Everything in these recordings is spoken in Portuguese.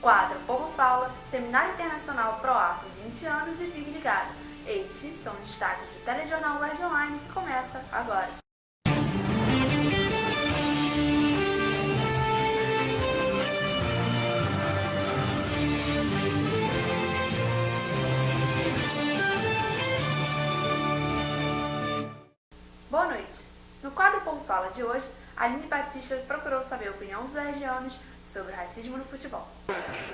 Quadro Povo Fala, Seminário Internacional ProAfro 20 anos e fique ligado. Estes são os destaques do Telejornal UERJ Online que começa agora. Boa noite. No quadro Povo Fala de hoje, Aline Batista procurou saber a opinião dos uergianos sobre racismo no futebol.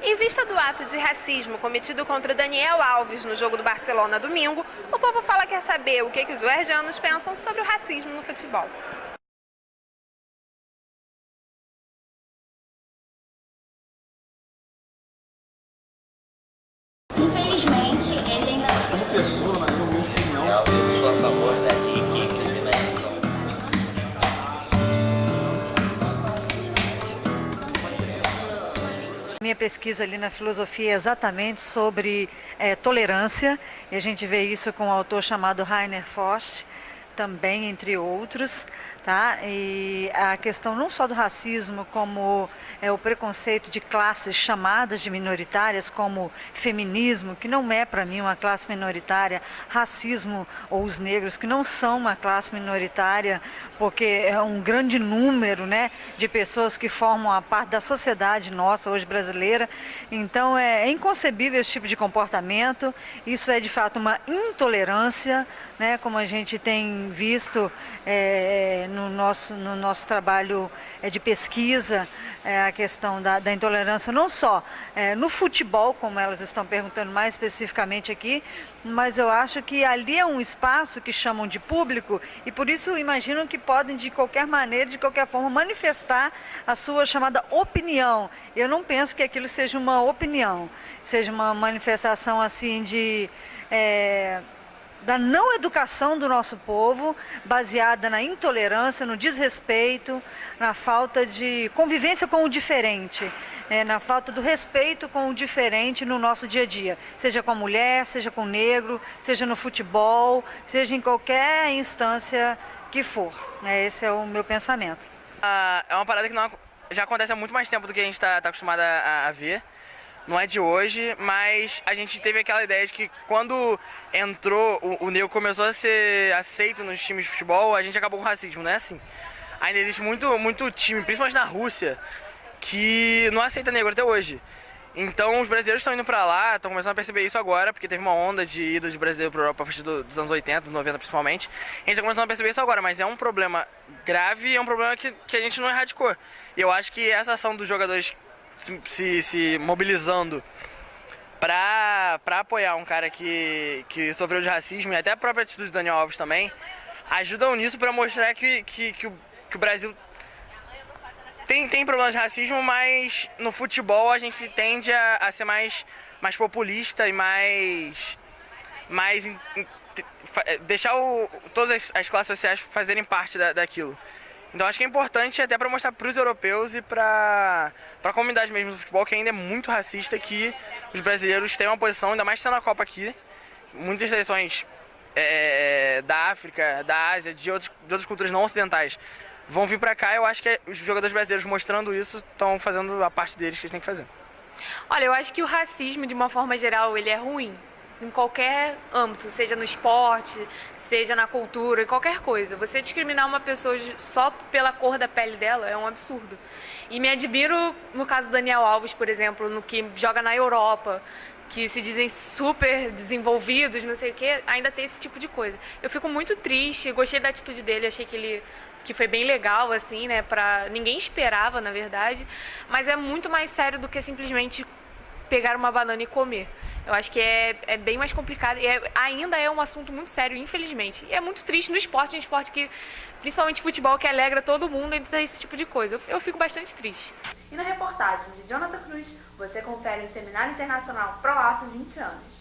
Em vista do ato de racismo cometido contra Daniel Alves no jogo do Barcelona domingo, o Povo Fala quer saber o que os uergianos pensam sobre o racismo no futebol. Infelizmente, ele ainda... Como pessoa, na minha opinião, eu sou a favor da lei que criminaliza. Minha pesquisa ali na filosofia é exatamente sobre tolerância, e a gente vê isso com um autor chamado Rainer Forst, também entre outros, tá? E a questão não só do racismo, como o preconceito de classes chamadas de minoritárias, como feminismo, que não é para mim uma classe minoritária, racismo ou os negros, que não são uma classe minoritária, porque é um grande número, né, de pessoas que formam a parte da sociedade nossa hoje brasileira. Então é inconcebível esse tipo de comportamento. Isso é de fato uma intolerância, né, como a gente tem visto no nosso trabalho de pesquisa, a questão da intolerância, não só no futebol, como elas estão perguntando mais especificamente aqui, mas eu acho que ali é um espaço que chamam de público e por isso imaginam que podem de qualquer maneira, de qualquer forma, manifestar a sua chamada opinião. Eu não penso que aquilo seja uma opinião, seja uma manifestação assim da não educação do nosso povo, baseada na intolerância, no desrespeito, na falta de convivência com o diferente, na falta do respeito com o diferente no nosso dia a dia, seja com a mulher, seja com o negro, seja no futebol, seja em qualquer instância que for. Esse é o meu pensamento. É uma parada que já acontece há muito mais tempo do que a gente está acostumado a ver. Não é de hoje, mas a gente teve aquela ideia de que quando entrou, o negro começou a ser aceito nos times de futebol, a gente acabou com o racismo, não é assim? Ainda existe muito time, principalmente na Rússia, que não aceita negro até hoje. Então os brasileiros estão indo pra lá, estão começando a perceber isso agora, porque teve uma onda de ida de brasileiro pra Europa a partir dos anos 80, 90 principalmente. A gente está começando a perceber isso agora, mas é um problema grave e é um problema que a gente não erradicou. E eu acho que essa ação dos jogadores se mobilizando para apoiar um cara que sofreu de racismo e até a própria atitude do Daniel Alves também, ajudam nisso para mostrar que o Brasil tem problemas de racismo, mas no futebol a gente tende a ser mais populista e deixar todas as classes sociais fazerem parte daquilo. Então acho que é importante até para mostrar para os europeus e para a comunidade mesmo do futebol, que ainda é muito racista, que os brasileiros têm uma posição, ainda mais sendo a Copa aqui. Muitas seleções da África, da Ásia, de outras culturas não ocidentais vão vir para cá. Eu acho que os jogadores brasileiros mostrando isso estão fazendo a parte deles que eles têm que fazer. Olha, eu acho que o racismo, de uma forma geral, ele é ruim. Em qualquer âmbito, seja no esporte, seja na cultura, em qualquer coisa. Você discriminar uma pessoa só pela cor da pele dela é um absurdo. E me admiro no caso do Daniel Alves, por exemplo, no que joga na Europa, que se dizem super desenvolvidos, não sei o quê, ainda tem esse tipo de coisa. Eu fico muito triste, gostei da atitude dele, achei que foi bem legal, assim, né, ninguém esperava, na verdade, mas é muito mais sério do que simplesmente pegar uma banana e comer. Eu acho que é bem mais complicado e ainda é um assunto muito sério, infelizmente. E é muito triste no esporte, um esporte que, principalmente futebol, que alegra todo mundo, ainda tem esse tipo de coisa. Eu fico bastante triste. E na reportagem de Jonathan Cruz, você confere o Seminário Internacional ProAfro 20 anos.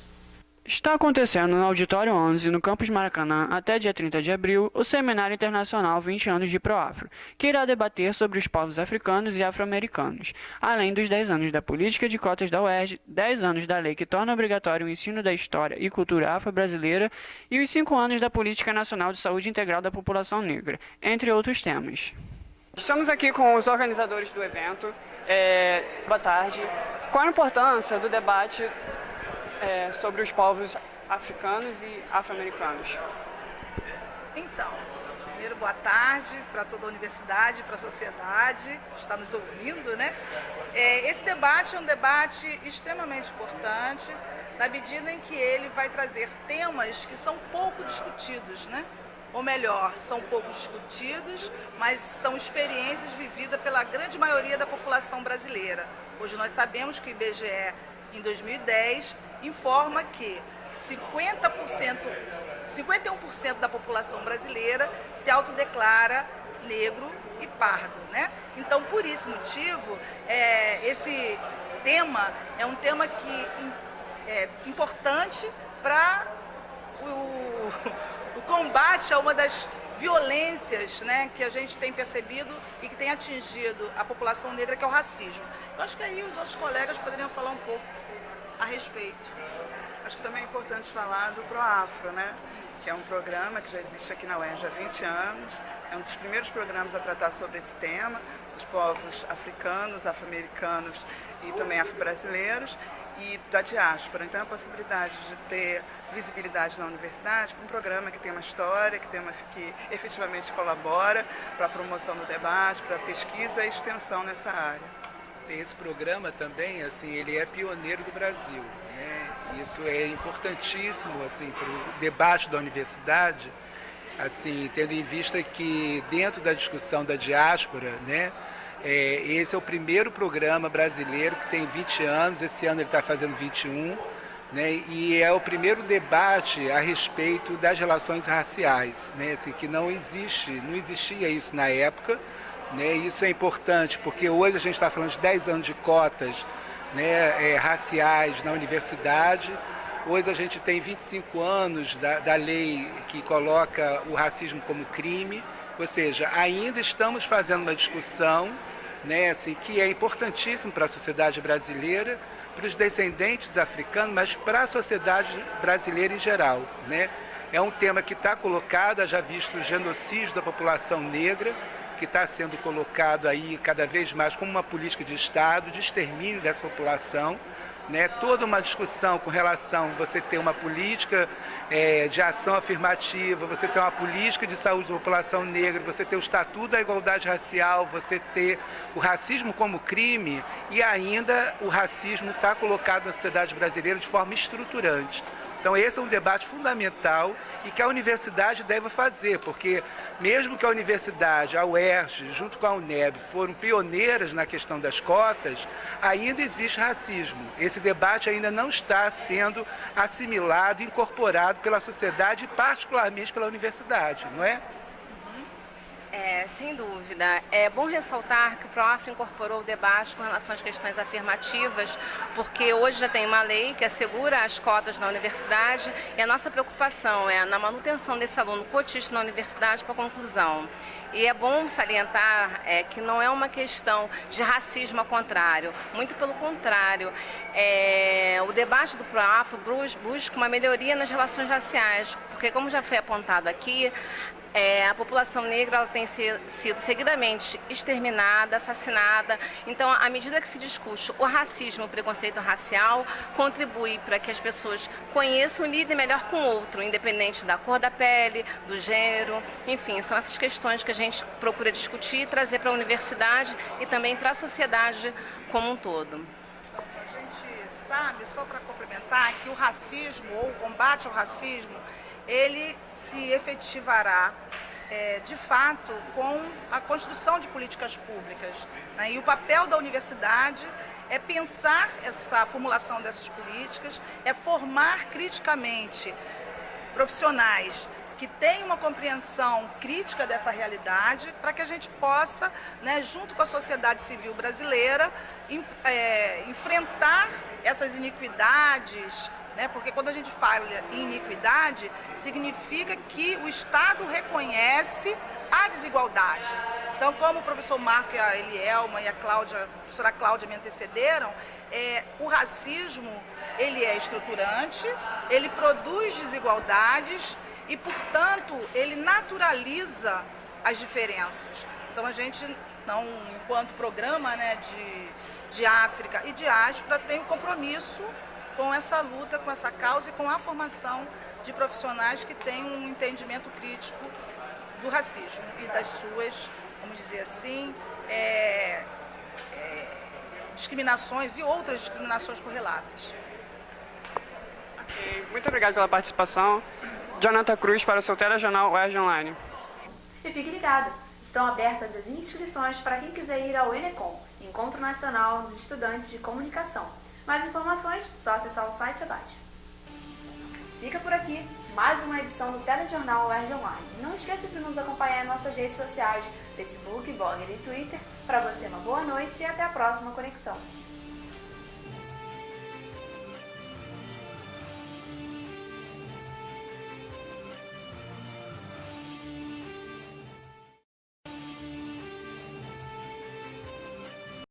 Está acontecendo no Auditório 11, no Campus Maracanã, até dia 30 de abril, o Seminário Internacional 20 anos de Proafro, que irá debater sobre os povos africanos e afro-americanos, além dos 10 anos da política de cotas da UERJ, 10 anos da lei que torna obrigatório o ensino da história e cultura afro-brasileira e os 5 anos da Política Nacional de Saúde Integral da População Negra, entre outros temas. Estamos aqui com os organizadores do evento. Boa tarde. Qual a importância do debate sobre os povos africanos e afro-americanos? Então, primeiro boa tarde para toda a universidade, para a sociedade que está nos ouvindo, né? Esse debate é um debate extremamente importante, na medida em que ele vai trazer temas que são pouco discutidos, né? Ou melhor, são pouco discutidos, mas são experiências vividas pela grande maioria da população brasileira. Hoje nós sabemos que o IBGE, em 2010, informa que 51% da população brasileira se autodeclara negro e pardo, né? Então, por esse motivo, esse tema é um tema que é importante para o combate a uma das violências, né, que a gente tem percebido e que tem atingido a população negra, que é o racismo. Eu acho que aí os outros colegas poderiam falar um pouco a respeito. Acho que também é importante falar do ProAfro, né? Que é um programa que já existe aqui na UERJ há 20 anos. É um dos primeiros programas a tratar sobre esse tema, os povos africanos, afro-americanos e também afro-brasileiros, e da diáspora. Então, a possibilidade de ter visibilidade na universidade, um programa que tem uma história, que efetivamente colabora para a promoção do debate, para a pesquisa e extensão nessa área. Esse programa também, assim, ele é pioneiro do Brasil, né? Isso é importantíssimo, assim, para o debate da universidade, assim, tendo em vista que dentro da discussão da diáspora, né, esse é o primeiro programa brasileiro que tem 20 anos, esse ano ele está fazendo 21, né, e é o primeiro debate a respeito das relações raciais, né, assim, que não existia isso na época, né, isso é importante porque hoje a gente está falando de 10 anos de cotas, né, raciais na universidade. Hoje a gente tem 25 anos da lei que coloca o racismo como crime, ou seja, ainda estamos fazendo uma discussão, né, assim, que é importantíssimo para a sociedade brasileira, para os descendentes africanos, mas para a sociedade brasileira em geral, né? É um tema que está colocado, haja visto o genocídio da população negra, que está sendo colocado aí cada vez mais como uma política de Estado, de extermínio dessa população, né? Toda uma discussão com relação a você ter uma política de ação afirmativa, você ter uma política de saúde da população negra, você ter o Estatuto da Igualdade Racial, você ter o racismo como crime, e ainda o racismo está colocado na sociedade brasileira de forma estruturante. Então esse é um debate fundamental e que a universidade deve fazer, porque mesmo que a universidade, a UERJ, junto com a UNEB, foram pioneiras na questão das cotas, ainda existe racismo. Esse debate ainda não está sendo assimilado, incorporado pela sociedade e particularmente pela universidade, não é? Sem dúvida. É bom ressaltar que o ProAfro incorporou o debate com relação às questões afirmativas, porque hoje já tem uma lei que assegura as cotas na universidade e a nossa preocupação é na manutenção desse aluno cotista na universidade para a conclusão. E é bom salientar que não é uma questão de racismo ao contrário, muito pelo contrário. O debate do ProAfro busca uma melhoria nas relações raciais, porque como já foi apontado aqui, a população negra ela tem sido seguidamente exterminada, assassinada. Então, à medida que se discute o racismo, o preconceito racial, contribui para que as pessoas conheçam e lidem melhor com o outro, independente da cor da pele, do gênero. Enfim, são essas questões que a gente procura discutir e trazer para a universidade e também para a sociedade como um todo. A gente sabe, só para complementar, que o racismo ou o combate ao racismo ele se efetivará, de fato, com a construção de políticas públicas, né? E o papel da universidade é pensar essa formulação dessas políticas, é formar criticamente profissionais que tenham uma compreensão crítica dessa realidade, para que a gente possa, né, junto com a sociedade civil brasileira, enfrentar essas iniquidades, né? Porque quando a gente fala em iniquidade, significa que o Estado reconhece a desigualdade. Então, como o professor Marco, a Elielma e a professora Cláudia me antecederam, o racismo ele é estruturante, ele produz desigualdades e, portanto, ele naturaliza as diferenças. Então, a gente não enquanto programa, né, de África e diáspora, tem um compromisso com essa luta, com essa causa e com a formação de profissionais que têm um entendimento crítico do racismo e das suas, vamos dizer assim, discriminações e outras discriminações correlatas. Ok, muito obrigado pela participação. Jonathan Cruz para o seu telejornal UERJ Online. E fique ligado, estão abertas as inscrições para quem quiser ir ao Enecom, Encontro Nacional dos Estudantes de Comunicação. Mais informações, só acessar o site abaixo. Fica por aqui mais uma edição do Telejornal UERJ Online. Não esqueça de nos acompanhar em nossas redes sociais, Facebook, Blogger e Twitter. Para você, uma boa noite e até a próxima conexão.